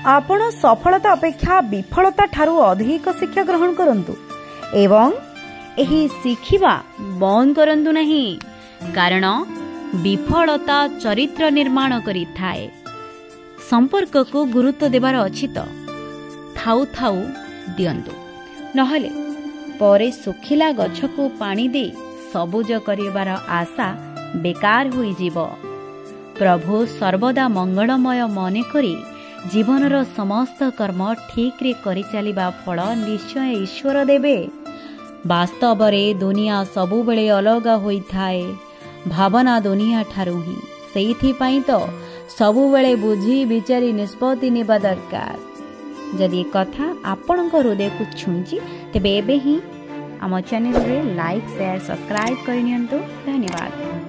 आपण सफलता अपेक्षा विफलता ठारू अधिक शिक्षा ग्रहण करंतु एवं एही शिखिबा बंद करंतु नहीं, कारण विफलता चरित्र निर्माण करी थाए। संपर्क को गुरुत्व देवार अछि तो थाउ थाउ दियंतु, नहले परे सुखिला गछ को पानी दे सबुज करिवार आशा बेकार होई जीव। प्रभु सर्वदा मंगलमय मने करी जीवनर समस्त कर्म ठीक रे करि चलिबा फल निश्चय ईश्वर देबे। वास्तव रे दुनिया सबु बेले अलगा होई थाए, भावना दुनिया ठारू ही। सेइथि पई तो सबु बेले बुझी विचारी निष्पत्ति नेबा दरकार। जदि कथा आपणक हृदय को छुंची तेबे एबे ही आम चैनल रे लाइक शेयर सब्सक्राइब करनियंतु। धन्यवाद।